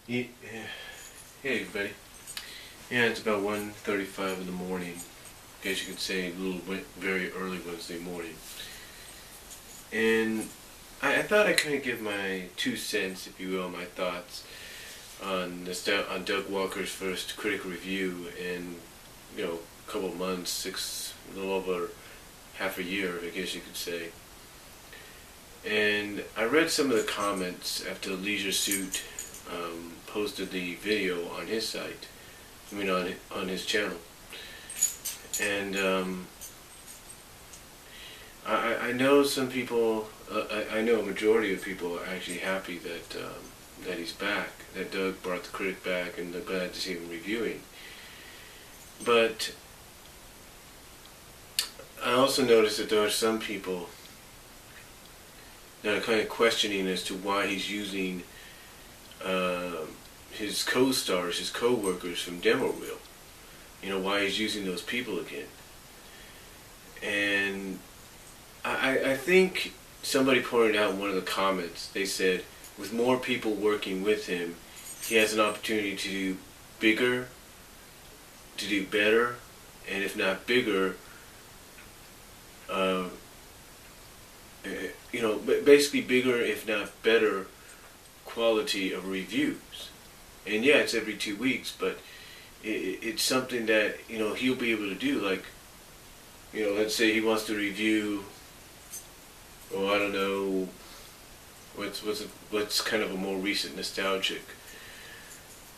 Ye- Hey everybody. Yeah, it's about 1:35 in the morning. I guess you could say a little very early Wednesday morning. And I thought I'd kind of give my 2 cents, if you will, my thoughts on Doug Walker's first critic review in, a couple of months, a little over half a year, I guess you could say. And I read some of the comments after Leisure Suit posted the video on his site. On his channel. And I know some people. I know a majority of people are actually happy that he's back. That Doug brought the critic back, and they're glad to see him reviewing. But I also noticed that there are some people that are kind of questioning as to why he's using his co-stars, his co-workers from Demo Reel. Why he's using those people again. And I think somebody pointed out in one of the comments, they said, with more people working with him, he has an opportunity to do bigger, to do better, and if not bigger, basically bigger, if not better, quality of reviews. And yeah, it's every 2 weeks, but it's something that he'll be able to do. Like, let's say he wants to review, I don't know, what's kind of a more recent nostalgic.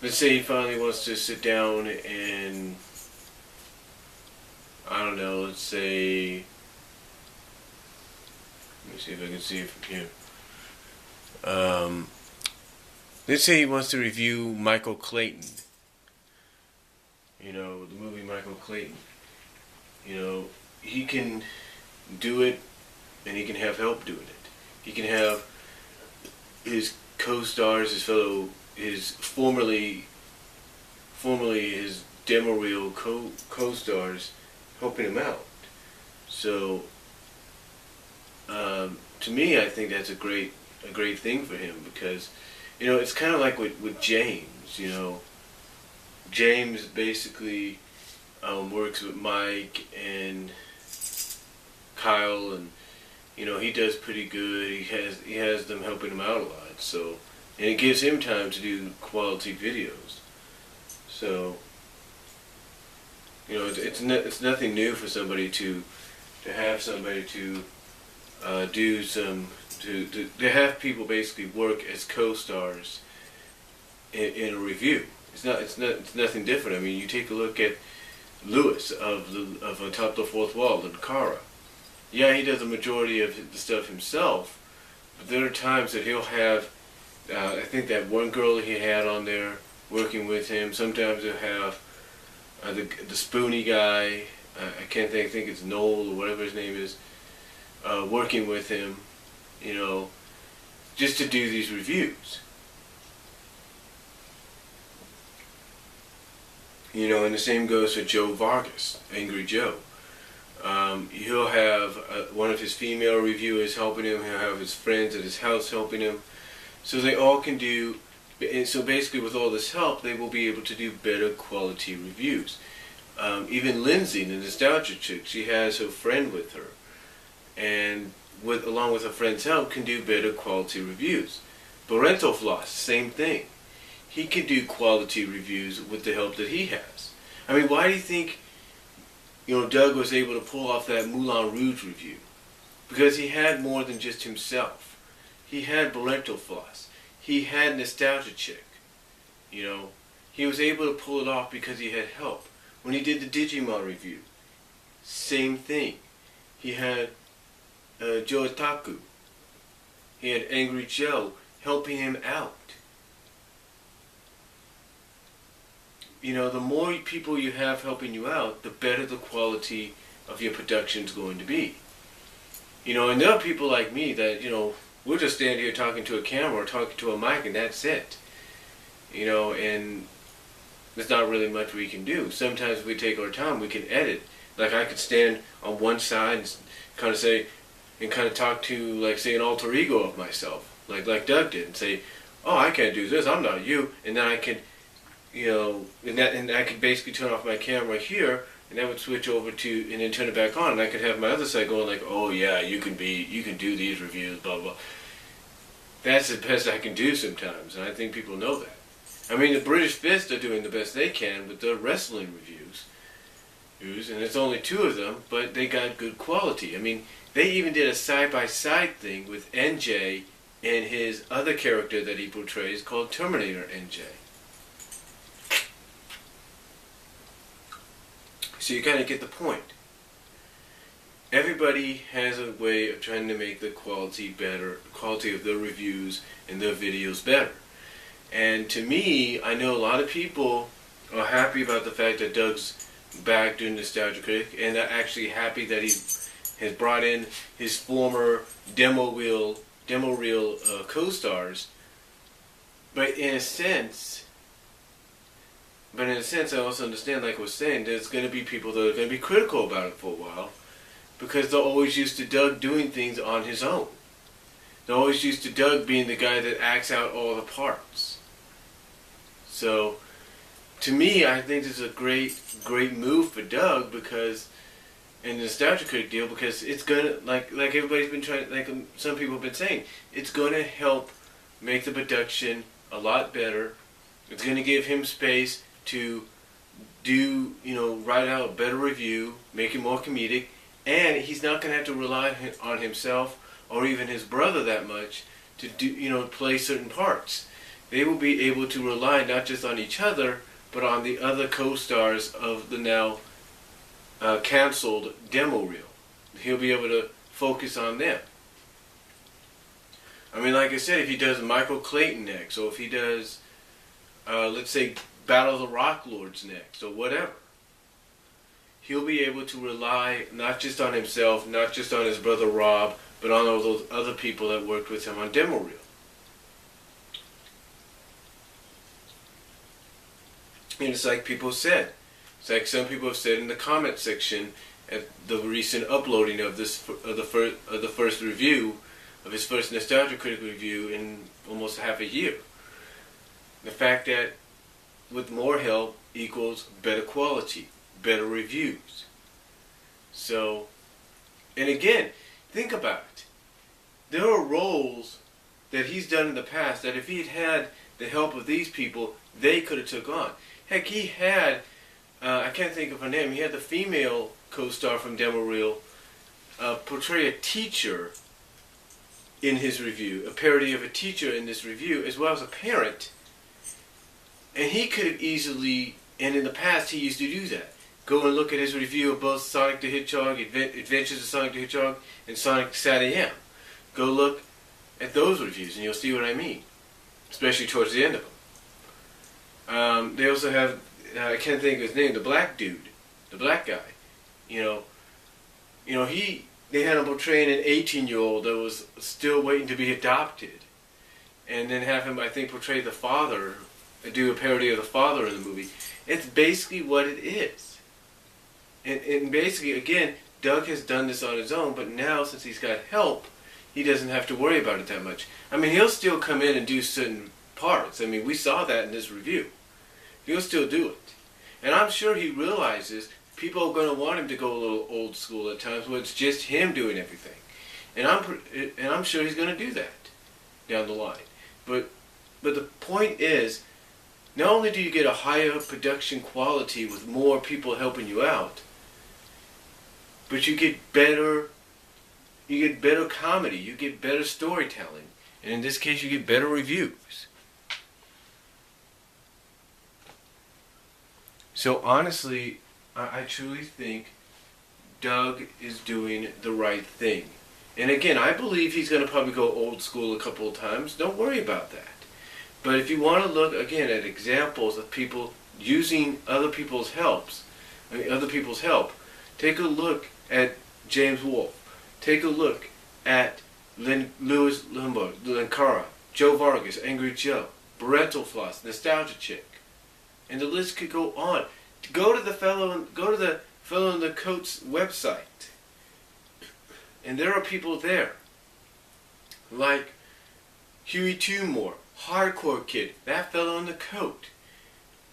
Let's say he finally wants to sit down and, I don't know, let's say, let me see if I can see it from here. Let's say he wants to review Michael Clayton. The movie Michael Clayton. He can do it, and he can have help doing it. He can have his co-stars, his formerly his Demo Reel co-stars helping him out. So, to me, I think that's a great thing for him, because it's kind of like with James. James basically works with Mike and Kyle, and he does pretty good. He has them helping him out a lot. So, and it gives him time to do quality videos. So, it's nothing new for somebody to have somebody to do some to have people basically work as co-stars in a review. It's nothing different. I mean, you take a look at Lewis of On Top of the Fourth Wall and Cara. Yeah, he does the majority of the stuff himself, but there are times that he'll have. I think that one girl he had on there working with him. Sometimes he'll have the spoony guy. I can't think it's Noel or whatever his name is, working with him. Just to do these reviews. And the same goes for Joe Vargas, Angry Joe. He'll have one of his female reviewers helping him. He'll have his friends at his house helping him. So they all can do, and so basically with all this help, they will be able to do better quality reviews. Even Lindsay, the nostalgia chick, she has her friend with her. And along with her friend's help, can do better quality reviews. Parental Floss, same thing. He can do quality reviews with the help that he has. I mean, why do you think, Doug was able to pull off that Moulin Rouge review? Because he had more than just himself. He had Parental Floss. He had Nostalgia Chick. He was able to pull it off because he had help. When he did the Digimon review, same thing. He had Joe Otaku. He had Angry Joe helping him out. The more people you have helping you out, the better the quality of your production is going to be. And there are people like me that, we'll just stand here talking to a camera or talking to a mic and that's it. And there's not really much we can do. Sometimes if we take our time, we can edit. Like I could stand on one side and kind of say, and kind of talk to, like, say, an alter ego of myself, like Doug did, and say, oh, I can't do this, I'm not you, and then I can, and I could basically turn off my camera here, and that would switch over to, and then turn it back on, and I could have my other side going like, oh yeah, you can do these reviews, blah blah. That's the best I can do sometimes, and I think people know that. I mean, the British Fist are doing the best they can with their wrestling reviews, and it's only 2 of them, but they got good quality. I mean, they even did a side-by-side thing with NJ and his other character that he portrays called Terminator NJ. So you kind of get the point. Everybody has a way of trying to make the quality of their reviews and their videos better. And to me, I know a lot of people are happy about the fact that Doug's back doing Nostalgia Critic, and are actually happy that he has brought in his former demo reel co-stars. But in a sense, I also understand, like I was saying, there's going to be people that are going to be critical about it for a while, because they're always used to Doug doing things on his own. They're always used to Doug being the guy that acts out all the parts. So, to me, I think this is a great move for Doug, because, in the Nostalgia Critic deal, because it's gonna, like everybody's been trying, like some people have been saying, it's gonna help make the production a lot better. It's gonna give him space to do, write out a better review, make it more comedic, and he's not gonna have to rely on himself or even his brother that much to do, play certain parts. They will be able to rely not just on each other, but on the other co-stars of the now canceled demo reel. He'll be able to focus on them. I mean, like I said, if he does Michael Clayton next, or if he does, let's say, Battle of the Rock Lords next, or whatever, he'll be able to rely not just on himself, not just on his brother Rob, but on all those other people that worked with him on demo reel. And it's like people said. It's like some people have said in the comment section at the recent uploading of the first review, of his first Nostalgia Critic review in almost half a year. The fact that with more help equals better quality, better reviews. So, and again, think about it. There are roles that he's done in the past that if he'd had the help of these people, they could have took on. Heck, he had, I can't think of her name, he had the female co-star from Demo Reel portray a teacher in his review, a parody of a teacher in this review, as well as a parent. And he could have easily, and in the past he used to do that, go and look at his review of both Sonic the Hedgehog, Adventures of Sonic the Hedgehog, and Sonic SatAM. Go look at those reviews and you'll see what I mean, especially towards the end of them. They also have, I can't think of his name, the black dude, the black guy. They had him portraying an 18-year-old that was still waiting to be adopted. And then have him, I think, portray the father, do a parody of the father in the movie. It's basically what it is. And basically, again, Doug has done this on his own, but now, since he's got help, he doesn't have to worry about it that much. I mean, he'll still come in and do certain parts. I mean, we saw that in this review. He'll still do it. And I'm sure he realizes people are going to want him to go a little old school at times where it's just him doing everything. And I'm sure he's going to do that down the line. But the point is, not only do you get a higher production quality with more people helping you out, but you get better comedy, you get better storytelling, and in this case you get better reviews. So honestly, I truly think Doug is doing the right thing. And again, I believe he's going to probably go old school a couple of times. Don't worry about that. But if you want to look, again, at examples of people using other people's help, take a look at James Wolfe. Take a look at Louis Limbaugh, Linkara, Joe Vargas, Angry Joe, Parental Floss, Nostalgia Chick. And the list could go on. Go to the fellow in the coat's website, and there are people there like Huey Two More, hardcore kid, that fellow in the coat,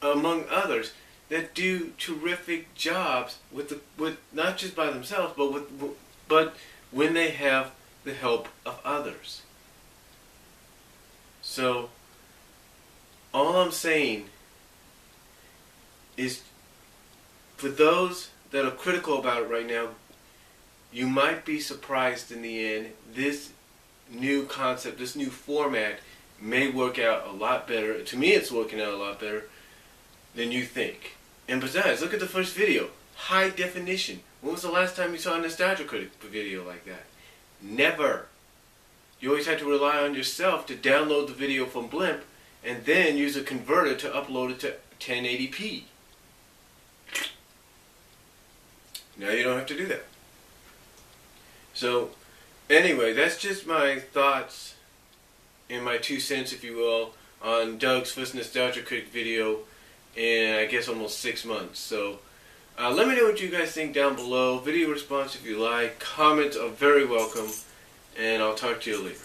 among others, that do terrific jobs with not just by themselves, but when they have the help of others. So all I'm saying is, for those that are critical about it right now, you might be surprised in the end. This new concept, this new format may work out a lot better. To me, it's working out a lot better than you think. And besides, look at the first video. High definition. When was the last time you saw a Nostalgia Critic video like that? Never. You always had to rely on yourself to download the video from Blimp and then use a converter to upload it to 1080p. Now you don't have to do that. So, anyway, that's just my thoughts and my 2 cents, if you will, on Doug's first Nostalgia Critic video in, I guess, almost 6 months. So, let me know what you guys think down below. Video response if you like. Comments are very welcome. And I'll talk to you later.